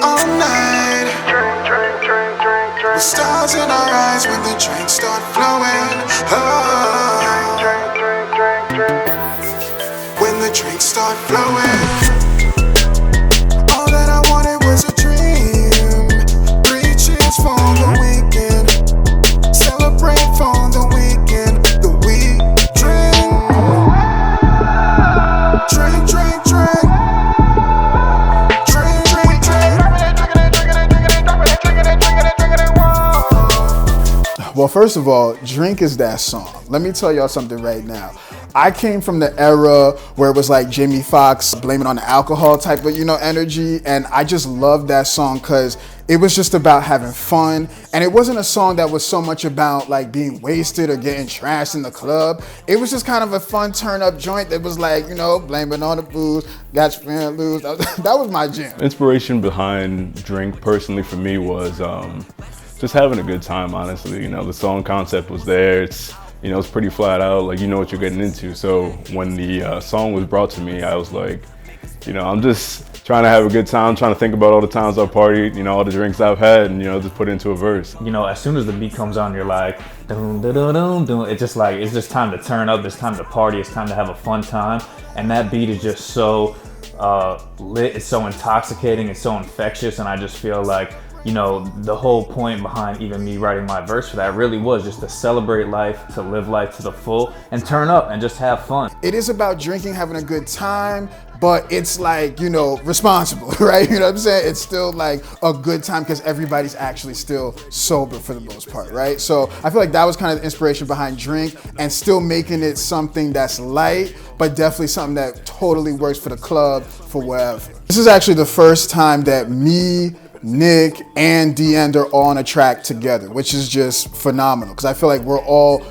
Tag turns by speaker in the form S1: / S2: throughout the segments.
S1: all night. With stars in our eyes when the drinks start flowing. Oh, when the drinks start flowing. All that I wanted was a dream. 3 cheers for the weekend. Celebrate for the weekend. The week drink. Drink, drink, drink. Well, first of all, Drink is that song. Let me tell y'all something right now. I came from the era where it was like Jamie Foxx, blame it on the alcohol type of, energy. And I just loved that song because it was just about having fun. And it wasn't a song that was so much about like being wasted or getting trashed in the club. It was just kind of a fun turn up joint that was like, blame it on the booze, got your man lose. That was my jam.
S2: Inspiration behind Drink personally for me was just having a good time, honestly. The song concept was there. It's pretty flat out, like you know what you're getting into. So when the song was brought to me, I was like, I'm just trying to have a good time, trying to think about all the times I've partied, all the drinks I've had, and just put it into a verse.
S3: As soon as the beat comes on, you're like, dun, dun, dun, dun, dun. It's just time to turn up, it's time to party, it's time to have a fun time. And that beat is just so lit, it's so intoxicating, it's so infectious, and I just feel like the whole point behind even me writing my verse for that really was just to celebrate life, to live life to the full, and turn up and just have fun.
S1: It is about drinking, having a good time, but it's like, responsible, right? You know what I'm saying? It's still like a good time because everybody's actually still sober for the most part, right? So I feel like that was kind of the inspiration behind Drink and still making it something that's light, but definitely something that totally works for the club, for wherever. This is actually the first time that me, Nick, and D.enD are all on a track together, which is just phenomenal because I feel like we're all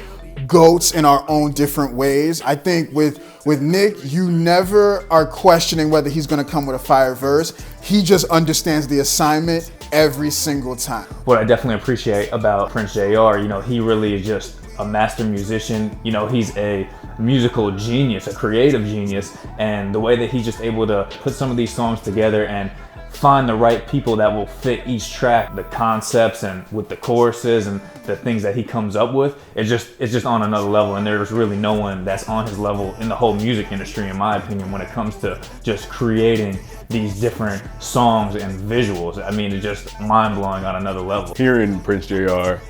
S1: goats in our own different ways. I think with Nick, you never are questioning whether he's going to come with a fire verse. He just understands the assignment every single time.
S3: What I definitely appreciate about Prince J+R, he really is just a master musician. He's a musical genius, a creative genius, and the way that he's just able to put some of these songs together and find the right people that will fit each track, the concepts and with the choruses and the things that he comes up with, it's just on another level. And there's really no one that's on his level in the whole music industry, in my opinion, when it comes to just creating these different songs and visuals. I mean, it's just mind-blowing on another level.
S2: Hearing Prince J+R,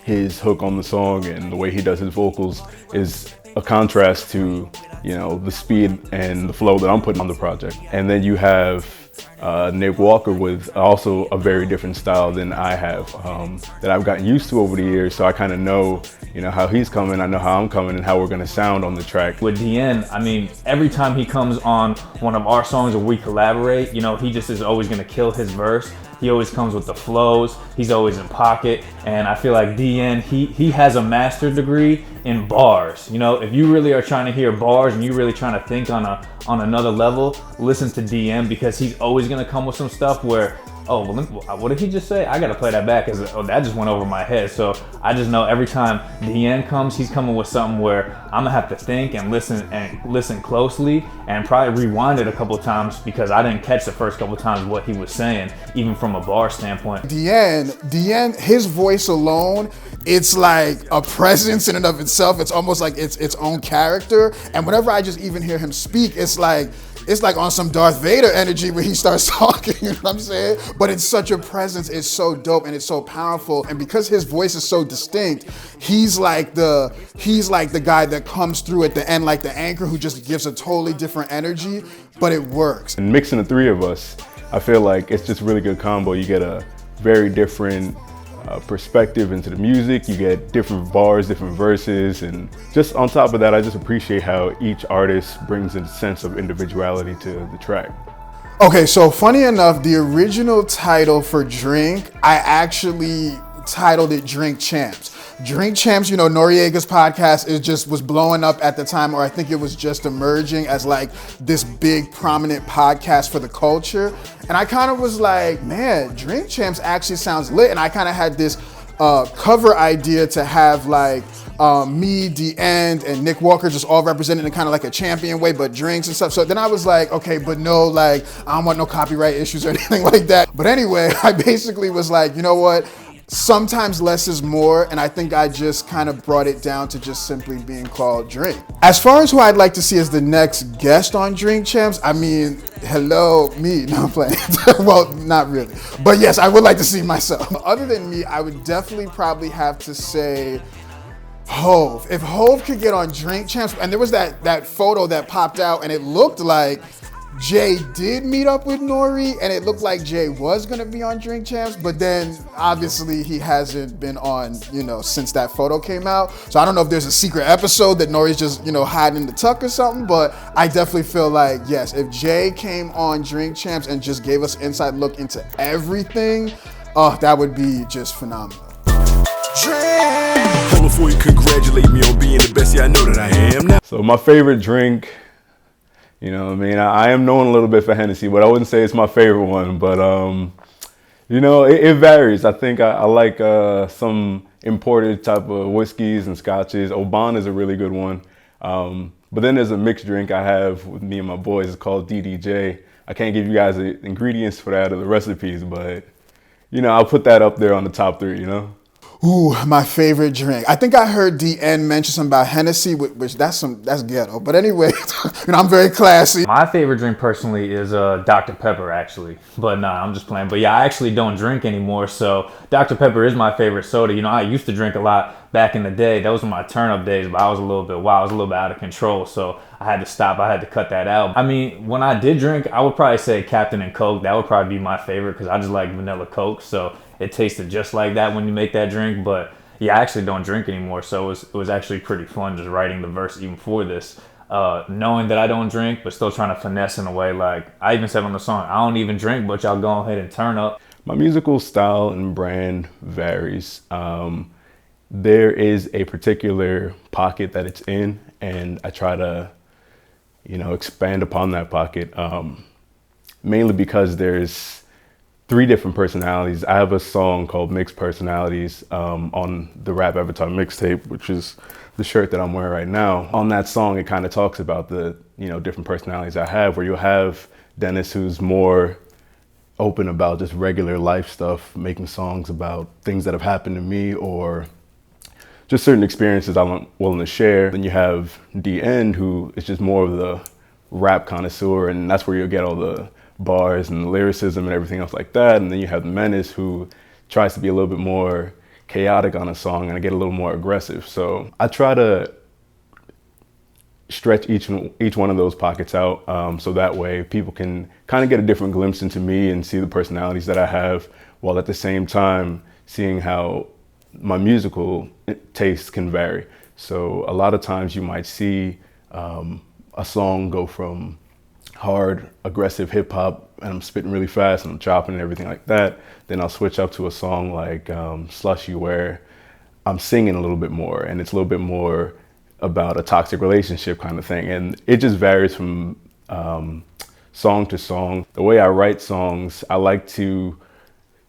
S2: his hook on the song and the way he does his vocals is a contrast to the speed and the flow that I'm putting on the project. And then you have Nick Walker with also a very different style than I have, that I've gotten used to over the years. So I kind of know, how he's coming, I know how I'm coming and how we're gonna sound on the track.
S3: With D.enD, I mean, every time he comes on one of our songs or we collaborate, he just is always gonna kill his verse. He always comes with the flows, he's always in pocket, and I feel like D.enD, he has a master's degree in bars. If you really are trying to hear bars and you really trying to think on another level, listen to D.enD because he's always gonna come with some stuff where, oh, well, what did he just say? I gotta play that back because that just went over my head. So I just know every time D.enD comes, he's coming with something where I'm gonna have to think and listen closely and probably rewind it a couple times because I didn't catch the first couple times what he was saying, even from a bar standpoint.
S1: D.enD, his voice alone, it's like a presence in and of itself. It's almost like its own character. And whenever I just even hear him speak, it's like on some Darth Vader energy when he starts talking, you know what I'm saying? But it's such a presence, it's so dope and it's so powerful. And because his voice is so distinct, he's like the guy that comes through at the end, like the anchor who just gives a totally different energy, but it works.
S2: And mixing the three of us, I feel like it's just a really good combo. You get a very different perspective into the music, you get different bars, different verses, and just on top of that, I just appreciate how each artist brings a sense of individuality to the track.
S1: Okay, so funny enough, the original title for Drink, I actually titled it Drink Champs. Drink Champs, Noriega's podcast was blowing up at the time, or I think it was just emerging as like this big prominent podcast for the culture. And I kind of was like, man, Drink Champs actually sounds lit. And I kind of had this cover idea to have like me, D.enD, and Nick Walker just all represented in kind of like a champion way, but drinks and stuff. So then I was like, okay, but no, like, I don't want no copyright issues or anything like that. But anyway, I basically was like, you know what? Sometimes less is more, and I think I just kind of brought it down to just simply being called Drink. As far as who I'd like to see as the next guest on Drink Champs, I mean, hello, me. No, I'm playing. Well, not really. But yes, I would like to see myself. Other than me, I would definitely probably have to say Hove. If Hove could get on Drink Champs, and there was that photo that popped out, and it looked like Jay did meet up with Nori, and it looked like Jay was gonna be on Drink Champs, but then obviously he hasn't been on, since that photo came out. So I don't know if there's a secret episode that Nori's just, hiding in the tuck or something, but I definitely feel like, yes, if Jay came on Drink Champs and just gave us an inside look into everything, that would be just phenomenal.
S4: Hold before you congratulate me on being the best, yeah, I know that I am now.
S2: So my favorite drink, I am known a little bit for Hennessy, but I wouldn't say it's my favorite one. But, it varies. I think I like some imported type of whiskeys and scotches. Oban is a really good one. But then there's a mixed drink I have with me and my boys. It's called DDJ. I can't give you guys the ingredients for that or the recipes, but, I'll put that up there on the top 3,
S1: Ooh, my favorite drink. I think I heard D.enD mention something about Hennessy, which that's ghetto. But anyway, I'm very classy.
S3: My favorite drink personally is Dr. Pepper, actually. But nah, I'm just playing. But yeah, I actually don't drink anymore. So Dr. Pepper is my favorite soda. I used to drink a lot back in the day. That was my turn-up days, but I was a little bit wild. I was a little bit out of control. So I had to stop. I had to cut that out. When I did drink, I would probably say Captain and Coke. That would probably be my favorite because I just like vanilla Coke. So it tasted just like that when you make that drink. But yeah, I actually don't drink anymore. So it was actually pretty fun just writing the verse even for this. Knowing that I don't drink, but still trying to finesse in a way. Like I even said on the song, I don't even drink, but y'all go ahead and turn up.
S2: My musical style and brand varies. There is a particular pocket that it's in, and I try to, expand upon that pocket, mainly because there's 3 different personalities. I have a song called Mixed Personalities on the Rap Avatar mixtape, which is the shirt that I'm wearing right now. On that song, it kind of talks about the, different personalities I have, where you'll have Dennis, who's more open about just regular life stuff, making songs about things that have happened to me or just certain experiences I'm willing to share. Then you have D.enD, who is just more of the rap connoisseur, and that's where you'll get all the bars and lyricism and everything else like that. And then you have the Menace, who tries to be a little bit more chaotic on a song and I get a little more aggressive. So I try to stretch each one of those pockets out, so that way people can kind of get a different glimpse into me and see the personalities that I have, while at the same time seeing how my musical tastes can vary. So a lot of times you might see a song go from hard, aggressive hip hop, and I'm spitting really fast and I'm chopping and everything like that. Then I'll switch up to a song like Slushy, where I'm singing a little bit more and it's a little bit more about a toxic relationship kind of thing. And it just varies from song to song. The way I write songs, I like to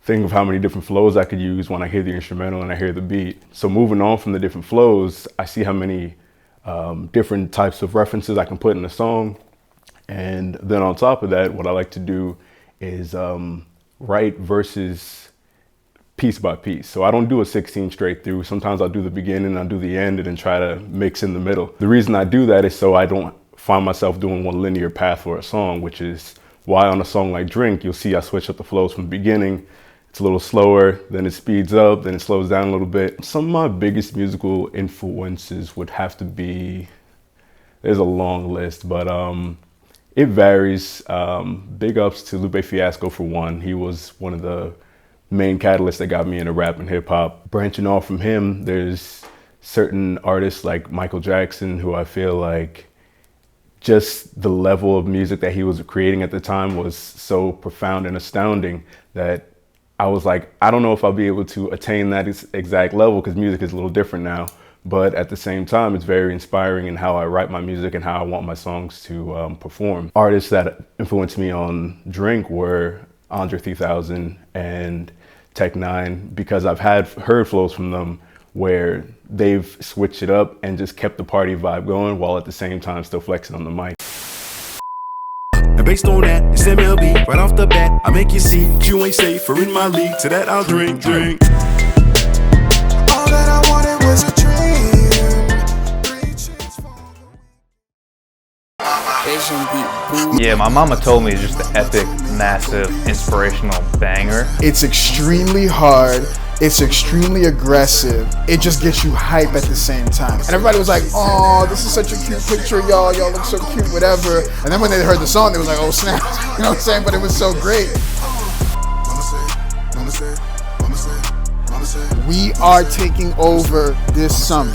S2: think of how many different flows I could use when I hear the instrumental and I hear the beat. So moving on from the different flows, I see how many different types of references I can put in a song. And then on top of that, what I like to do is write verses piece by piece. So I don't do a 16 straight through. Sometimes I'll do the beginning, I'll do the end, and then try to mix in the middle. The reason I do that is so I don't find myself doing one linear path for a song, which is why on a song like Drink, you'll see I switch up the flows from the beginning. It's a little slower, then it speeds up, then it slows down a little bit. Some of my biggest musical influences would have to be, there's a long list, but it varies. Big ups to Lupe Fiasco for one. He was one of the main catalysts that got me into rap and hip hop. Branching off from him, there's certain artists like Michael Jackson, who I feel like just the level of music that he was creating at the time was so profound and astounding that I was like, I don't know if I'll be able to attain that exact level because music is a little different now. But at the same time, it's very inspiring in how I write my music and how I want my songs to perform. Artists that influenced me on Drink were Andre 3000 and Tech 9, because I've heard flows from them where they've switched it up and just kept the party vibe going while at the same time still flexing on the mic.
S4: And based on that, it's MLB. Right off the bat, I make you see you ain't safe or in my league. To that I'll drink.
S5: All that I wanted was a dream.
S3: Yeah, My Mama Told Me is just an epic, massive, inspirational banger.
S1: It's extremely hard. It's extremely aggressive. It just gets you hype at the same time. And everybody was like, oh, this is such a cute picture, y'all. Y'all look so cute, whatever. And then when they heard the song, they was like, oh, snap. You know what I'm saying? But it was so great. We are taking over this summer.